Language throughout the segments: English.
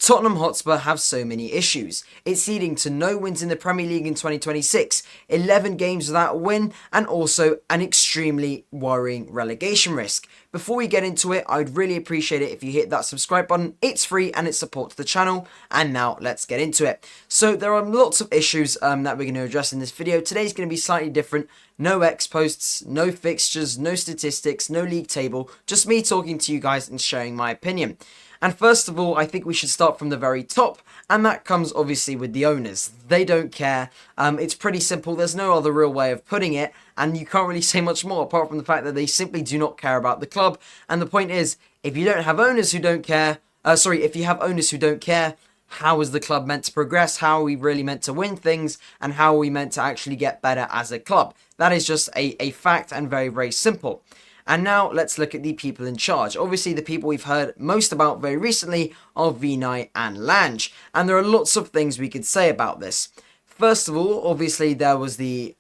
Tottenham Hotspur have so many issues. It's leading to no wins in the Premier League in 2026, 11 games without a win, and also an extremely worrying relegation risk. Before we get into it, I'd really appreciate it if you hit that subscribe button. It's free and it supports the channel. And now let's get into it. So there are lots of issues that we're going to address in this video. Today's going to be slightly different. No X posts, no fixtures, no statistics, no league table. Just me talking to you guys and sharing my opinion. And first of all, I think we should start from the very top, and that comes obviously with the owners. They don't care. It's pretty simple. There's no other real way of putting it, and you can't really say much more apart from the fact that they simply do not care about the club. And the point is, if you don't have owners who don't care, if you have owners who don't care, how is the club meant to progress? How are we really meant to win things? And how are we meant to actually get better as a club? That is just a fact and very, very simple. And now let's look at the people in charge. Obviously, the people we've heard most about very recently are Vinai and Lange. And there are lots of things we could say about this. First of all, obviously, there was the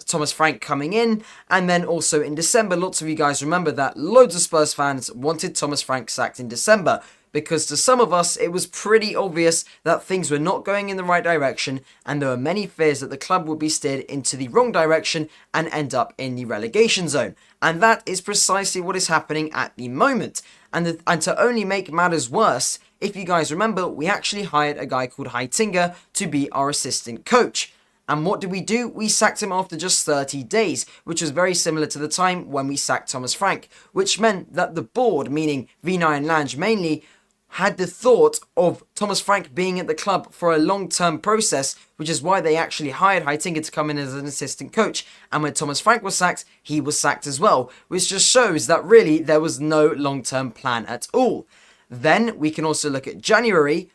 Thomas Frank coming in. And then also in December, lots of you guys remember that loads of Spurs fans wanted Thomas Frank sacked in December. Because to some of us, it was pretty obvious that things were not going in the right direction, and there were many fears that the club would be steered into the wrong direction and end up in the relegation zone. And that is precisely what is happening at the moment. And to only make matters worse, if you guys remember, we actually hired a guy called Heitinga to be our assistant coach. And what did we do? We sacked him after just 30 days, which was very similar to the time when we sacked Thomas Frank, which meant that the board, meaning Vinai and Lange mainly, had the thought of Thomas Frank being at the club for a long-term process, which is why they actually hired Heitinga to come in as an assistant coach. And when Thomas Frank was sacked, he was sacked as well, which just shows that really there was no long-term plan at all. Then we can also look at January.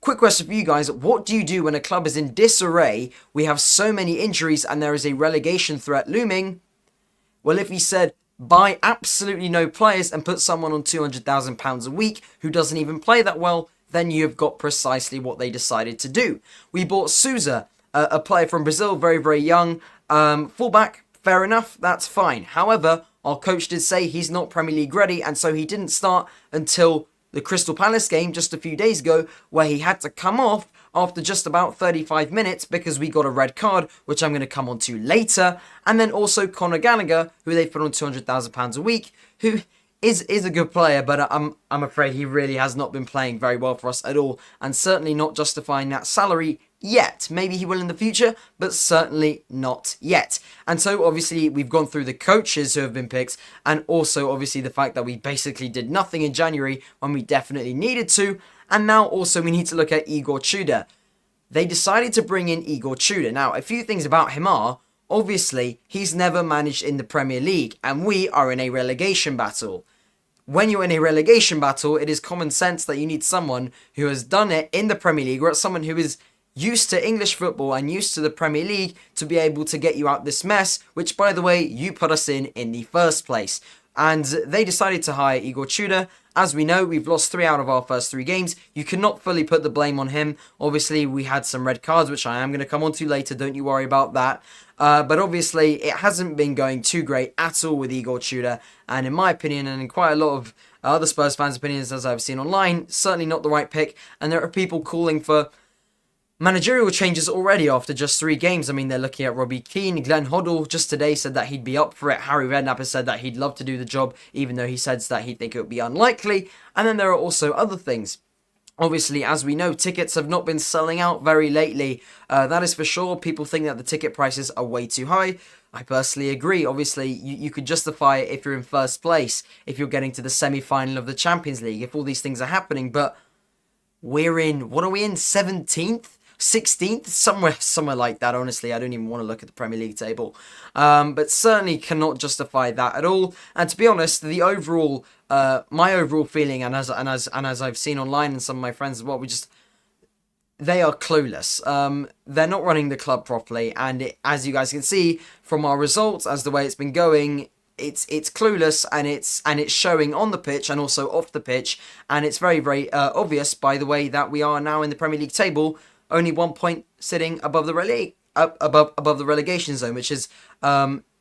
Quick question for you guys. What do you do when a club is in disarray, we have so many injuries, and there is a relegation threat looming? Well, if he said, buy absolutely no players and put someone on £200,000 a week who doesn't even play that well, then you've got precisely what they decided to do. We bought Souza, a player from Brazil, very, very young. Fullback, fair enough, that's fine. However, our coach did say he's not Premier League ready, and so he didn't start until the Crystal Palace game just a few days ago, where he had to come off after just about 35 minutes because we got a red card, which I'm going to come on to later. And then also Conor Gallagher, who they've put on £200,000 a week, who is a good player, but I'm afraid he really has not been playing very well for us at all, and certainly not justifying that salary yet. Maybe he will in the future, but certainly not yet. And so obviously we've gone through the coaches who have been picked, and also obviously the fact that we basically did nothing in January when we definitely needed to. And now also we need to look at Igor Tudor. They decided to bring in Igor Tudor. Now, a few things about him are, obviously, he's never managed in the Premier League, and we are in a relegation battle. When you're in a relegation battle, it is common sense that you need someone who has done it in the Premier League, or someone who is used to English football and used to the Premier League to be able to get you out this mess, which, by the way, you put us in the first place. And they decided to hire Igor Tudor. As we know, we've lost 3 out of our first 3 games. You cannot fully put the blame on him. Obviously, we had some red cards, which I am going to come on to later. Don't you worry about that. But obviously, it hasn't been going too great at all with Igor Tudor. And in my opinion, and in quite a lot of other Spurs fans' opinions, as I've seen online, certainly not the right pick. And there are people calling for managerial changes already after just 3 games. I mean, they're looking at Robbie Keane. Glenn Hoddle just today said that he'd be up for it. Harry Redknapp has said that he'd love to do the job, even though he says that he'd think it would be unlikely. And then there are also other things. Obviously, as we know, tickets have not been selling out very lately. That is for sure. People think that the ticket prices are way too high. I personally agree. Obviously, you could justify it if you're in first place, if you're getting to the semi-final of the Champions League, if all these things are happening. But we're in, what are we in, 17th? 16th, somewhere like that. Honestly, I don't even want to look at the Premier League table, but certainly cannot justify that at all. And to be honest, the overall, my overall feeling, and as I've seen online and some of my friends as well, they are clueless. They're not running the club properly, and as you guys can see from our results, as the way it's been going, it's clueless, and it's showing on the pitch and also off the pitch, and it's very, very obvious by the way that we are now in the Premier League table. Only 1 point sitting above the above the relegation zone, which is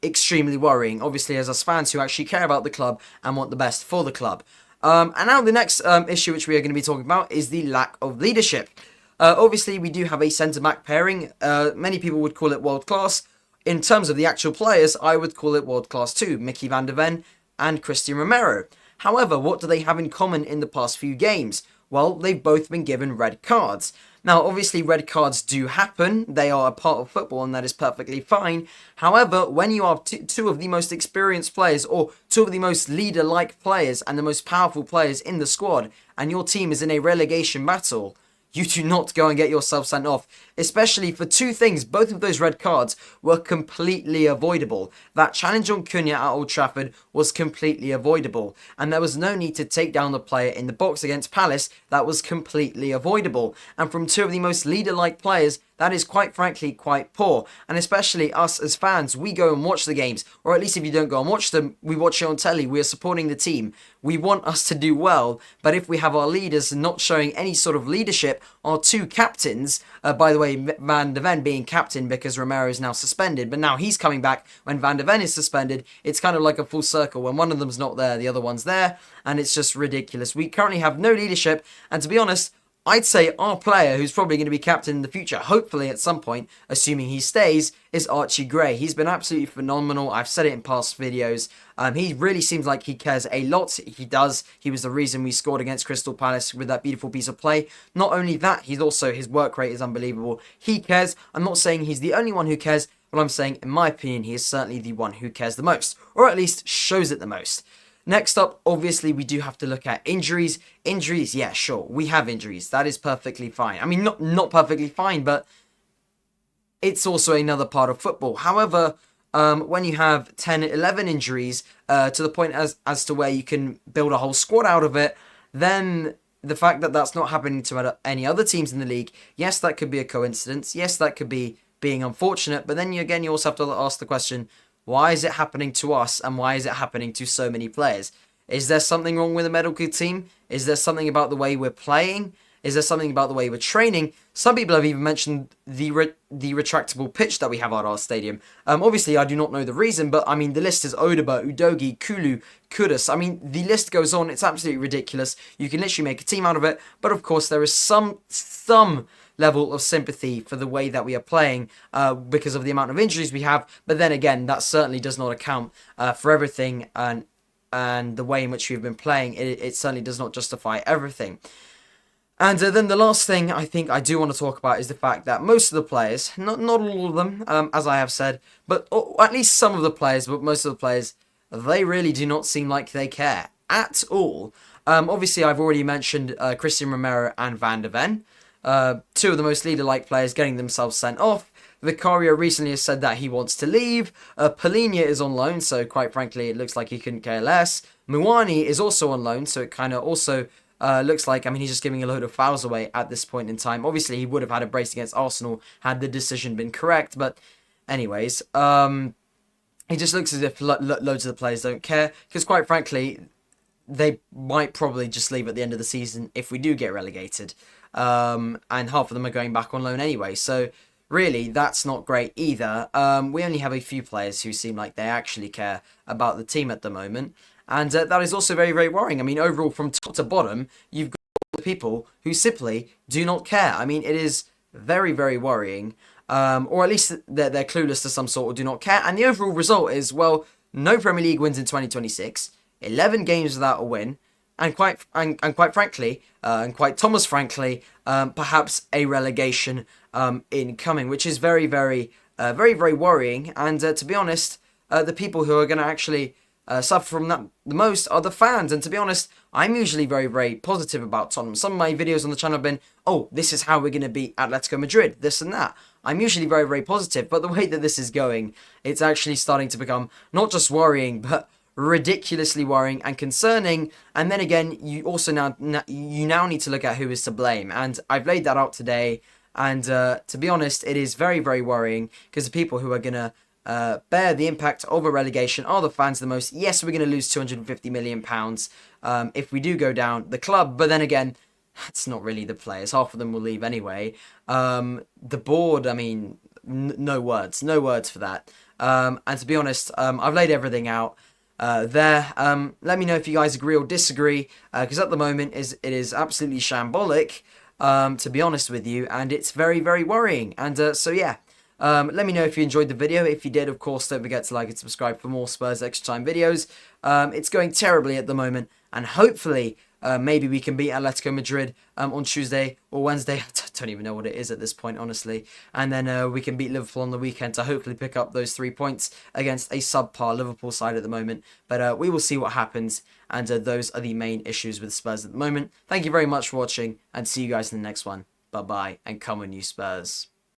extremely worrying. Obviously, as us fans who actually care about the club and want the best for the club. And now the next issue which we are going to be talking about is the lack of leadership. Obviously, we do have a centre-back pairing. Many people would call it world-class. In terms of the actual players, I would call it world-class too. Mickey van der Ven and Christian Romero. However, what do they have in common in the past few games? Well, they've both been given red cards. Now, obviously, red cards do happen. They are a part of football, and that is perfectly fine. However, when you are two of the most experienced players, or two of the most leader-like players, and the most powerful players in the squad, and your team is in a relegation battle, you do not go and get yourself sent off, especially for two things. Both of those red cards were completely avoidable. That challenge on Cunha at Old Trafford was completely avoidable, and there was no need to take down the player in the box against Palace. That was completely avoidable, and from two of the most leader-like players, that is quite frankly quite poor. And especially us as fans, we go and watch the games, or at least if you don't go and watch them, we watch it on telly. We are supporting the team. We want us to do well, but if we have our leaders not showing any sort of leadership, our two captains, by the way, Van der Ven being captain because Romero is now suspended, but now he's coming back when Van der Ven is suspended. It's kind of like a full circle. When one of them's not there, the other one's there, and it's just ridiculous. We currently have no leadership, and to be honest, I'd say our player who's probably going to be captain in the future, hopefully at some point, assuming he stays, is Archie Gray. He's been absolutely phenomenal. I've said it in past videos. He really seems like he cares a lot. He does. He was the reason we scored against Crystal Palace with that beautiful piece of play. Not only that, his work rate is unbelievable. He cares. I'm not saying he's the only one who cares, but I'm saying, in my opinion, he is certainly the one who cares the most, or at least shows it the most. Next up, obviously, we do have to look at injuries. Injuries, yeah, sure, we have injuries. That is perfectly fine. I mean, not perfectly fine, but it's also another part of football. However, when you have 10, 11 injuries, to the point as to where you can build a whole squad out of it, then the fact that that's not happening to any other teams in the league, yes, that could be a coincidence. Yes, that could be being unfortunate. But then you also have to ask the question, why is it happening to us, and why is it happening to so many players? Is there something wrong with the medical team? Is there something about the way we're playing? Is there something about the way we're training? Some people have even mentioned the retractable pitch that we have at our stadium. Obviously, I do not know the reason, but I mean, the list is Odoba, Udogi, Kulu, Kudus. I mean, the list goes on. It's absolutely ridiculous. You can literally make a team out of it. But of course, there is some level of sympathy for the way that we are playing because of the amount of injuries we have. But then again, that certainly does not account for everything, and the way in which we've been playing. It certainly does not justify everything. And then the last thing I think I do want to talk about is the fact that most of the players, not all of them, as I have said, but at least some of the players, but most of the players, they really do not seem like they care at all. Obviously, I've already mentioned Christian Romero and Van der Ven. Two of the most leader-like players getting themselves sent off. Vicario recently has said that he wants to leave. Polinia is on loan, so quite frankly, it looks like he couldn't care less. Muani is also on loan, so it kind of also looks like, I mean, he's just giving a load of fouls away at this point in time. Obviously, he would have had a brace against Arsenal had the decision been correct, but anyways, it just looks as if loads of the players don't care, because quite frankly, they might probably just leave at the end of the season if we do get relegated. And half of them are going back on loan anyway, so really, that's not great either. We only have a few players who seem like they actually care about the team at the moment, and that is also very, very worrying. I mean, overall, from top to bottom, you've got people who simply do not care. I mean, it is very, very worrying, or at least they're clueless to some sort or do not care, and the overall result is, well, no Premier League wins in 2026, 11 games without a win, and quite frankly, and quite Thomas frankly, perhaps a relegation incoming, which is very, very, very, very worrying. And to be honest, the people who are going to actually suffer from that the most are the fans. And to be honest, I'm usually very, very positive about Tottenham. Some of my videos on the channel have been, oh, this is how we're going to beat Atletico Madrid, this and that. I'm usually very, very positive, but the way that this is going, it's actually starting to become not just worrying, but ridiculously worrying and concerning. And then again, you also now need to look at who is to blame, and I've laid that out today. And to be honest, it is very, very worrying, because the people who are going to bear the impact of a relegation are the fans the most. Yes, we're going to lose £250 million if we do go down the club, but then again, that's not really the players. Half of them will leave anyway. The board, I mean, no words for that. And to be honest, I've laid everything out. there. Let me know if you guys agree or disagree, because at the moment it is absolutely shambolic, to be honest with you, and it's very, very worrying. And so yeah, let me know if you enjoyed the video. If you did, of course, don't forget to like and subscribe for more Spurs Extra Time videos. It's going terribly at the moment, and hopefully maybe we can beat Atletico Madrid on Tuesday or Wednesday. I don't even know what it is at this point, honestly. And then we can beat Liverpool on the weekend to hopefully pick up those 3 points against a subpar Liverpool side at the moment. But we will see what happens. And those are the main issues with Spurs at the moment. Thank you very much for watching, and see you guys in the next one. Bye-bye, and come on you Spurs.